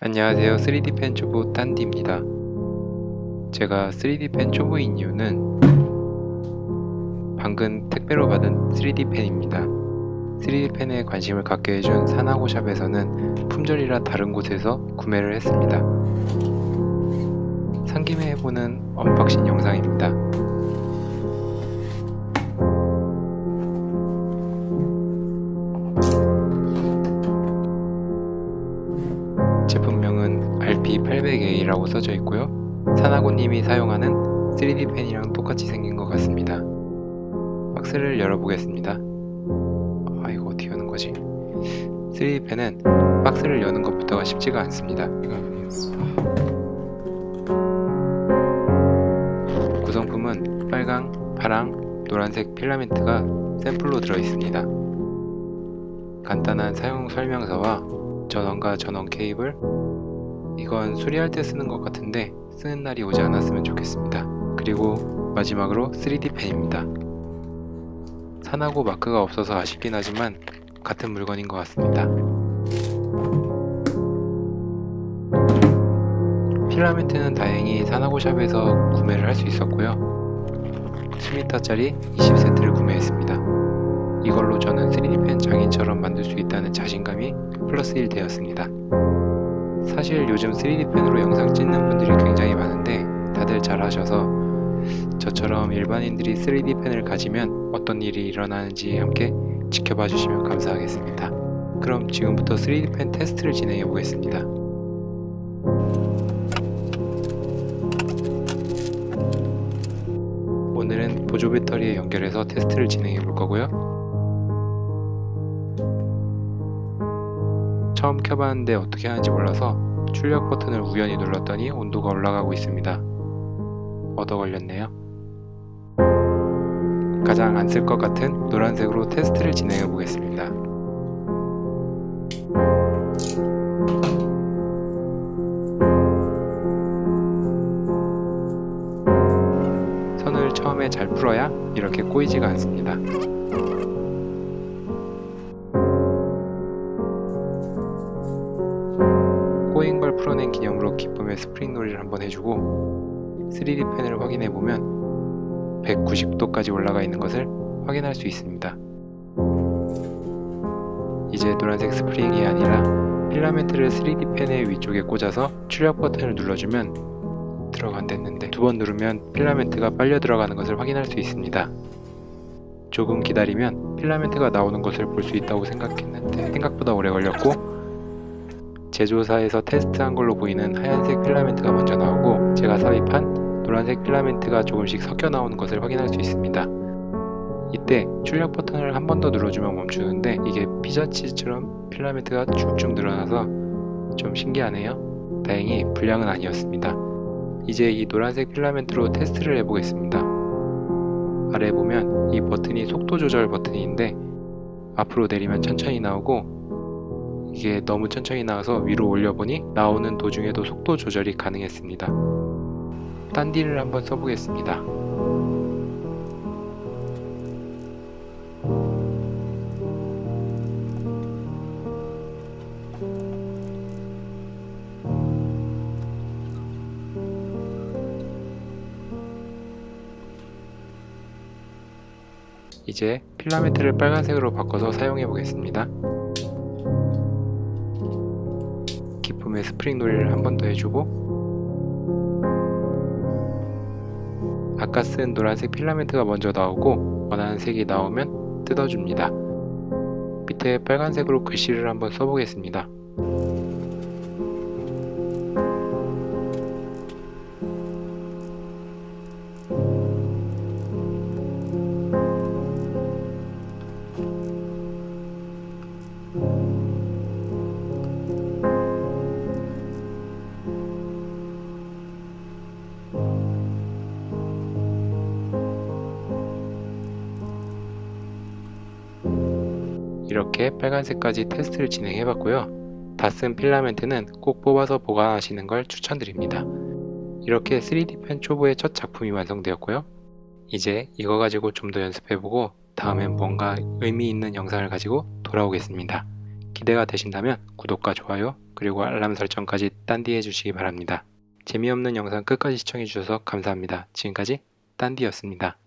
안녕하세요. 3D펜 초보 딴디입니다. 제가 3D펜 초보인 이유는 방금 택배로 받은 3D펜입니다. 3D펜에 관심을 갖게 해준 사나고샵에서는 품절이라 다른 곳에서 구매를 했습니다. 산 김에 해보는 언박싱 영상입니다. 제품명은 RP800A라고 써져 있고요. 사나고님이 사용하는 3D펜이랑 똑같이 생긴 것 같습니다. 박스를 열어보겠습니다. 이거 어떻게 여는 거지? 3D펜은 박스를 여는 것부터가 쉽지가 않습니다. 구성품은 빨강, 파랑, 노란색 필라멘트가 샘플로 들어있습니다. 간단한 사용 설명서와 전원과 전원 케이블, 이건 수리할 때 쓰는 것 같은데 쓰는 날이 오지 않았으면 좋겠습니다. 그리고 마지막으로 3D펜입니다. 사나고 마크가 없어서 아쉽긴 하지만 같은 물건인 것 같습니다. 필라멘트는 다행히 사나고샵에서 구매를 할 수 있었고요. 10m짜리 20세트를 구매했습니다. 이걸로 저는 3D펜 장인처럼 만들 수 있다는 자신감이 플러스 1 되었습니다. 사실 요즘 3D펜으로 영상 찍는 분들이 굉장히 많은데 다들 잘 하셔서 저처럼 일반인들이 3D펜을 가지면 어떤 일이 일어나는지 함께 지켜봐 주시면 감사하겠습니다. 그럼 지금부터 3D펜 테스트를 진행해 보겠습니다. 오늘은 보조 배터리에 연결해서 테스트를 진행해 볼 거고요. 처음 켜봤는데 어떻게 하는지 몰라서 출력 버튼을 우연히 눌렀더니 온도가 올라가고 있습니다. 얻어 걸렸네요. 가장 안 쓸 것 같은 노란색으로 테스트를 진행해 보겠습니다. 선을 처음에 잘 풀어야 이렇게 꼬이지가 않습니다. 꼬인 걸 풀어낸 기념으로 기쁨의 스프링 놀이를 한번 해주고 3D펜을 확인해보면 190도까지 올라가 있는 것을 확인할 수 있습니다. 이제 노란색 스프링이 아니라 필라멘트를 3D펜의 위쪽에 꽂아서 출력 버튼을 눌러주면 들어간댔는데 두 번 누르면 필라멘트가 빨려 들어가는 것을 확인할 수 있습니다. 조금 기다리면 필라멘트가 나오는 것을 볼 수 있다고 생각했는데 생각보다 오래 걸렸고, 제조사에서 테스트한 걸로 보이는 하얀색 필라멘트가 먼저 나오고 제가 삽입한 노란색 필라멘트가 조금씩 섞여 나오는 것을 확인할 수 있습니다. 이때 출력 버튼을 한 번 더 눌러주면 멈추는데 이게 피자치즈처럼 필라멘트가 쭉쭉 늘어나서 좀 신기하네요. 다행히 불량은 아니었습니다. 이제 이 노란색 필라멘트로 테스트를 해보겠습니다. 아래 보면 이 버튼이 속도 조절 버튼인데 앞으로 내리면 천천히 나오고, 이게 너무 천천히 나와서 위로 올려보니 나오는 도중에도 속도 조절이 가능했습니다. 딴디를 한번 써보겠습니다. 이제 필라멘트를 빨간색으로 바꿔서 사용해 보겠습니다. 기쁨의 스프링 놀이를 한 번 더 해주고, 아까 쓴 노란색 필라멘트가 먼저 나오고 원하는 색이 나오면 뜯어줍니다. 밑에 빨간색으로 글씨를 한번 써보겠습니다. 이렇게 빨간색까지 테스트를 진행해봤고요. 다 쓴 필라멘트는 꼭 뽑아서 보관하시는 걸 추천드립니다. 이렇게 3D펜 초보의 첫 작품이 완성되었고요. 이제 이거 가지고 좀 더 연습해보고 다음엔 뭔가 의미 있는 영상을 가지고 돌아오겠습니다. 기대가 되신다면 구독과 좋아요 그리고 알람 설정까지 딴디 해주시기 바랍니다. 재미없는 영상 끝까지 시청해주셔서 감사합니다. 지금까지 딴디였습니다.